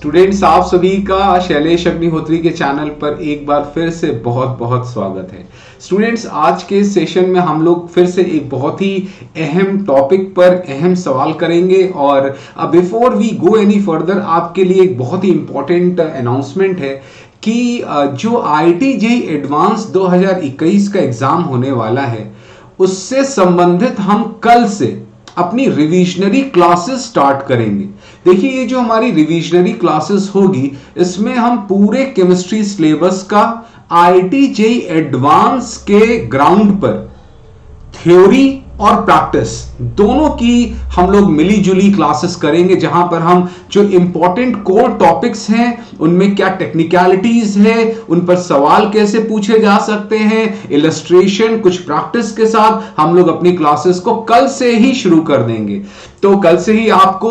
Students, आप सभी का शैलेश अग्निहोत्री के चैनल पर एक बार फिर से बहुत बहुत स्वागत है। स्टूडेंट्स, आज के सेशन में हम लोग फिर से एक बहुत ही अहम टॉपिक पर अहम सवाल करेंगे और before we go any further आपके लिए एक बहुत ही इंपॉर्टेंट अनाउंसमेंट है कि जो IIT JEE एडवांस 2021 का एग्जाम होने वाला है उससे संबंधित हम कल से अपनी रिविजनरी क्लासेस स्टार्ट करेंगे। देखिए, ये जो हमारी रिविजनरी क्लासेस होगी इसमें हम पूरे केमिस्ट्री सिलेबस का IIT JEE एडवांस के ग्राउंड पर थ्योरी और प्रैक्टिस दोनों की हम लोग मिली जुली क्लासेस करेंगे, जहां पर हम जो इंपॉर्टेंट कोर टॉपिक्स हैं उनमें क्या टेक्निकलिटीज है, उन पर सवाल कैसे पूछे जा सकते हैं, इलस्ट्रेशन, कुछ प्रैक्टिस के साथ हम लोग अपनी क्लासेस को कल से ही शुरू कर देंगे। तो कल से ही आपको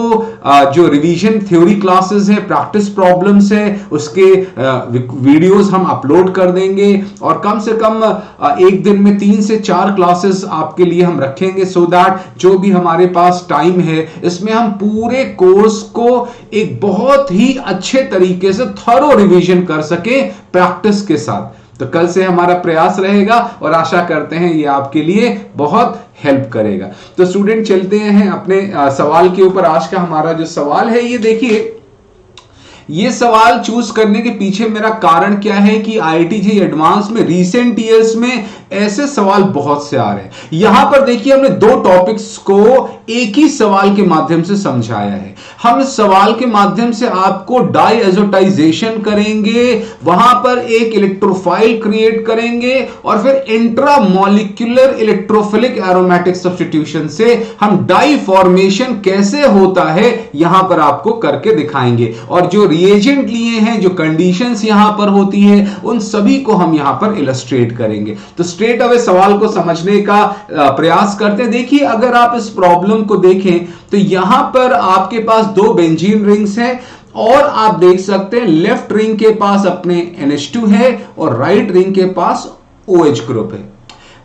जो रिवीजन थ्योरी क्लासेस है, प्रैक्टिस प्रॉब्लम्स है, उसके वीडियोस हम अपलोड कर देंगे और कम से कम एक दिन में 3 से 4 क्लासेस आपके लिए हम रखेंगे, सो दैट जो भी हमारे पास टाइम है इसमें हम पूरे कोर्स को एक बहुत ही अच्छे तरीके से थॉरो रिवीजन कर सके प्रैक्टिस के साथ। तो कल से हमारा प्रयास रहेगा और आशा करते हैं ये आपके लिए बहुत हेल्प करेगा। तो स्टूडेंट, चलते हैं अपने सवाल के ऊपर। आज का हमारा जो सवाल है, ये देखिए, ये सवाल चूज करने के पीछे मेरा कारण क्या है कि IIT JEE एडवांस में रीसेंट ईयर्स में ऐसे सवाल बहुत से आ रहे हैं। यहां पर देखिए, हमने 2 टॉपिक्स को एक ही सवाल के माध्यम से समझाया है। हम इस सवाल के माध्यम से आपको डाईएजोटाइजेशन करेंगे, वहां पर एक इलेक्ट्रोफाइल क्रिएट करेंगे और फिर इंट्रामॉलिक्यूलर इलेक्ट्रोफिलिक एरोमेटिक सब्स्टिट्यूशन से हम डाई फॉर्मेशन कैसे होता है यहां पर आपको करके दिखाएंगे। और जो रिएजेंट लिए हैं, जो कंडीशंस यहां पर होती है, उन सभी को हम यहां पर इलस्ट्रेट करेंगे। तो स्ट्रेट अवे सवाल को समझने का प्रयास करते हैं। देखिए, अगर आप इस प्रॉब्लम को देखें तो यहां पर आपके पास 2 बेंजीन रिंग्स हैं और आप देख सकते हैं लेफ्ट रिंग के पास अपने NH2 है और राइट रिंग के पास OH ग्रुप है।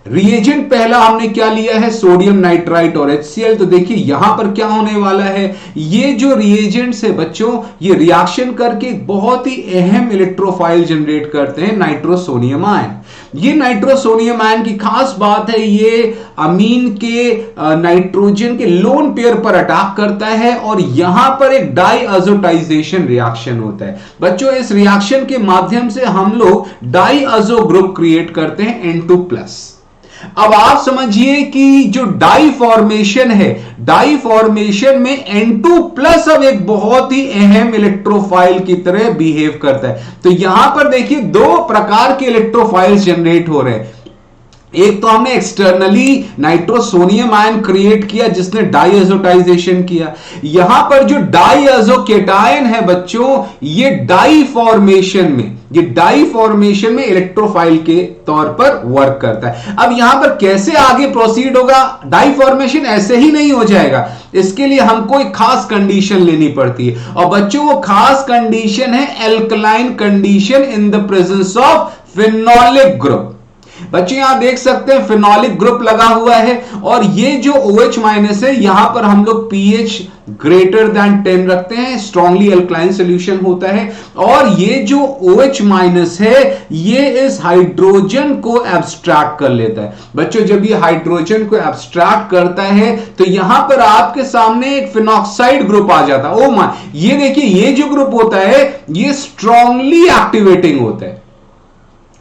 रिएजेंट पहला हमने क्या लिया है, सोडियम नाइट्राइट और HCl। तो देखिए यहां पर क्या होने वाला है, ये जो रिएजेंट्स है बच्चों, ये रिएक्शन करके बहुत ही अहम इलेक्ट्रोफाइल जनरेट करते हैं, नाइट्रोसोनियम आयन। ये नाइट्रोसोनियम आयन की खास बात है, ये अमीन के नाइट्रोजन के लोन पेयर पर अटैक करता है और यहां पर एक डाईएजोटाइजेशन रिएक्शन होता है। बच्चों, इस रिएक्शन के माध्यम से हम लोग डाईएजो ग्रुप क्रिएट करते हैं N2+। अब आप समझिए कि जो डाई फॉर्मेशन है, डाई फॉर्मेशन में N2+ अब एक बहुत ही अहम इलेक्ट्रोफाइल की तरह बिहेव करता है। तो यहां पर देखिए 2 प्रकार के इलेक्ट्रोफाइल्स जनरेट हो रहे हैं। एक तो हमने एक्सटर्नली नाइट्रोसोनियम आयन क्रिएट किया जिसने डाईएजोटाइजेशन किया। यहां पर जो डाईएजो केटायन है बच्चों, ये डाई फॉर्मेशन में इलेक्ट्रोफाइल के तौर पर वर्क करता है। अब यहां पर कैसे आगे प्रोसीड होगा, डाई फॉर्मेशन ऐसे ही नहीं हो जाएगा, इसके लिए हमको एक खास कंडीशन लेनी पड़ती है और बच्चों वो खास कंडीशन है alkaline condition in the presence of phenolic group. बच्चों, यहां देख सकते हैं फिनोलिक ग्रुप लगा हुआ है और ये जो OH- है, यहां पर हम लोग pH ग्रेटर देन 10 रखते हैं, स्ट्रांगली अल्कलाइन सॉल्यूशन होता है। और ये जो OH- है, ये इस हाइड्रोजन को एब्स्ट्रैक्ट कर लेता है। बच्चों, जब ये हाइड्रोजन को एब्स्ट्रैक्ट करता है तो यहां पर आपके सामने एक फिनॉक्साइड ग्रुप आ जाता है। ओ माय, ये देखिए, ये जो ग्रुप होता है ये स्ट्रांगली एक्टिवेटिंग होता है।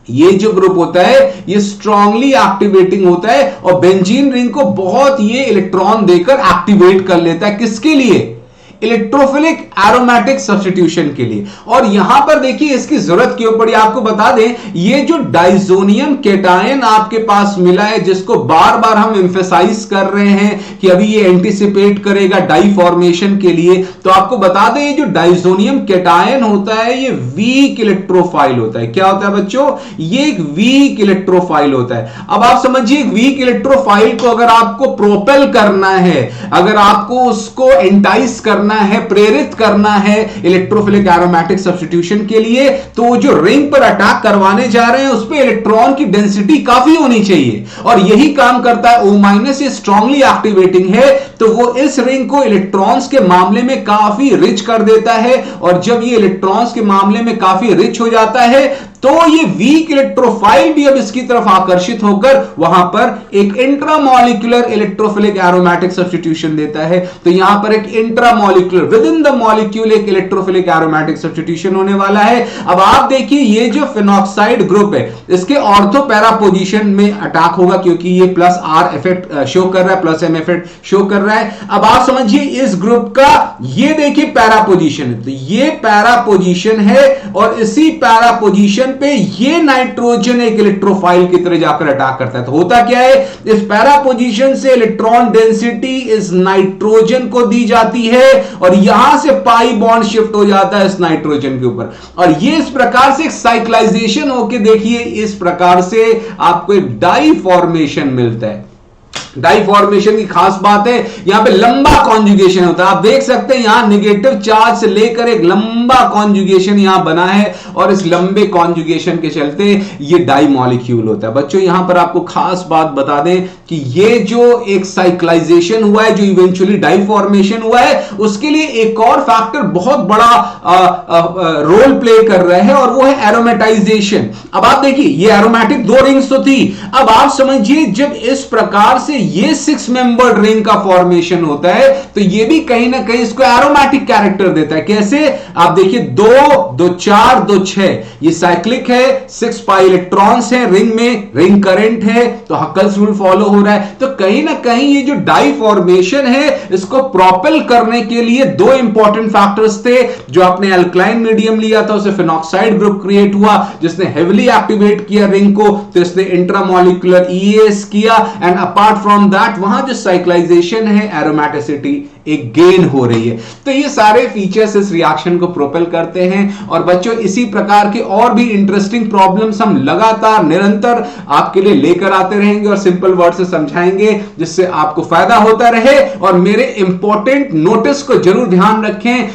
ये जो ग्रुप होता है ये स्ट्रांगली एक्टिवेटिंग होता है और बेंजीन रिंग को बहुत ये इलेक्ट्रॉन देकर एक्टिवेट कर लेता है। किसके लिए? इलेक्ट्रोफिलिक एरोमेटिक सब्स्टिट्यूशन के लिए। और यहां पर देखिए इसकी जरूरत क्यों पड़ी, आपको बता दें, ये जो डाइजोनियम केटायन आपके पास मिला है, जिसको बार बार हम एम्फेसाइज कर रहे हैं कि अभी ये एंटीसिपेट करेगा डाई फॉर्मेशन के लिए, तो आपको बता दें ये जो डाइजोनियम केटायन होता है ये वीक इलेक्ट्रोफाइल होता है। क्या होता है बच्चों? ये एक वीक इलेक्ट्रोफाइल होता है। अब आप समझिए, वीक इलेक्ट्रोफाइल को अगर आपको प्रोपेल करना है, अगर आपको उसको एंटाइस करना है, प्रेरित करना है इलेक्ट्रोफिलिक एरोमेटिक सब्स्टिट्यूशन के लिए, तो जो रिंग पर अटैक करवाने जा रहे हैं उस पे इलेक्ट्रॉन की डेंसिटी काफी होनी चाहिए और यही काम करता है O-। ये स्ट्रांगली एक्टिवेटिंग है, तो वो इस रिंग को इलेक्ट्रॉन्स के मामले में काफी रिच कर देता है, और जब ये इलेक्ट्रॉन्स के मामले में काफी रिच हो जाता है तो ये वीक इलेक्ट्रोफाइल भी अब इसकी तरफ आकर्षित होकर वहां पर एक इंट्रामॉलिक्यूलर इलेक्ट्रोफिलिक एरोमेटिक सब्स्टिट्यूशन देता है। तो यहां पर एक intramolecular with in the molecule एक इलेक्ट्रोफिलिक एरोमेटिक सब्स्टिट्यूशन होने वाला है। अब आप देखिए ये जो फिनॉक्साइड ग्रुप है इसके ऑर्थो पैरा पोजीशन में अटैक होगा, क्योंकि ये प्लस आर इफेक्ट शो कर रहा है, प्लस एम इफेक्ट शो कर रहा है। अब आप समझिए इस ग्रुप का ये देखिए पैरा पोजीशन है, तो ये पैरा पोजीशन है और इसी पैरा पोजीशन पे ये नाइट्रोजन एक इलेक्ट्रोफाइल की तरह जाकर अटैक करता है। तो होता क्या है, इस पैरा पोजीशन से इलेक्ट्रॉन डेंसिटी इस नाइट्रोजन को दी जाती है और यहां से पाई बॉन्ड शिफ्ट हो जाता है इस नाइट्रोजन के ऊपर, और ये इस प्रकार से एक साइक्लाइजेशन होके देखिए इस प्रकार से आपको एक डाई फॉर्मेशन मिलता है। डाई फॉर्मेशन की खास बात है यहां पे लंबा कॉन्जुगेशन होता है। आप देख सकते हैं यहां नेगेटिव चार्ज से लेकर एक लंबा कॉन्जुगेशन यहां बना है, और इस लंबे कॉन्जुगेशन के चलते ये डाई मॉलिक्यूल होता है। बच्चों यहां पर आपको खास बात बता दें कि ये जो एक साइक्लाइजेशन हुआ है, जो इवेंचुअली डाई फॉर्मेशन हुआ है, उसके लिए एक और फैक्टर बहुत बड़ा रोल प्ले कर रहा है, और वो है एरोमेटाइजेशन। अब आप देखिए ये एरोमेटिक दो रिंग्स तो थी, अब आप समझिए जब इस प्रकार से ये 6 मेंबर्ड रिंग का फॉर्मेशन होता है तो ये भी कहीं ना कहीं इसको एरोमेटिक कैरेक्टर देता है। कैसे, आप देखिए 2 2 4 2 6 ये साइक्लिक है, 6 पाई इलेक्ट्रॉन्स हैं रिंग में, रिंग करंट है, तो हकल्स रूल फॉलो हो रहा है। तो कहीं ना कहीं ये जो डाई फॉर्मेशन है इसको प्रोपेल करने के लिए दो इंपॉर्टेंट फैक्टर्स थे। जो आपने अल्कलाइन मीडियम लिया था उसे फिनॉक्साइड ग्रुप क्रिएट हुआ जिसने हेविली एक्टिवेट किया रिंग को, तो इसने इंट्रामॉलिक्यूलर ईएस किया, एंड अपार्ट फ्रॉम दैट वहां जो साइक्लाइजेशन है एरोमेटिसिटी एक गेन हो रही है। तो ये सारे फीचर्स इस रिएक्शन को प्रोपेल करते हैं। और बच्चों इसी प्रकार के और भी इंटरेस्टिंग प्रॉब्लम्स हम लगातार निरंतर आपके लिए लेकर आते रहेंगे और सिंपल वर्ड से समझाएंगे जिससे आपको फायदा होता रहे। और मेरे इंपॉर्टेंट नोटिस को जरूर ध्यान रखें,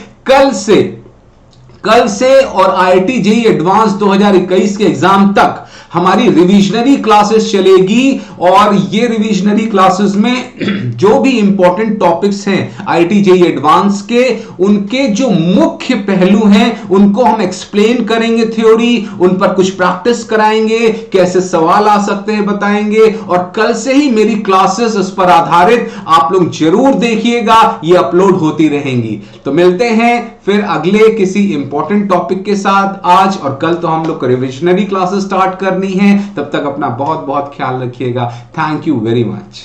कल से और आईआईटी जेईई एडवांस 2021 के एग्जाम तक हमारी रिविजनरी क्लासेस चलेगी, और ये रिविजनरी क्लासेस में जो भी इंपॉर्टेंट टॉपिक्स हैं आईआईटी जेईई एडवांस के, उनके जो मुख्य पहलू हैं उनको हम एक्सप्लेन करेंगे, थ्योरी, उन पर कुछ प्रैक्टिस कराएंगे, कैसे सवाल आ सकते हैं बताएंगे। और कल से ही मेरी क्लासेस इस पर आधारित आप लोग जरूर देखिएगा, ये अपलोड होती रहेंगी। तो मिलते हैं फिर अगले किसी इंपॉर्टेंट टॉपिक के साथ। आज और कल तो हम लोग को रिविजनरी क्लासेस स्टार्ट करनी है, तब तक अपना बहुत बहुत ख्याल रखिएगा। Thank you very much.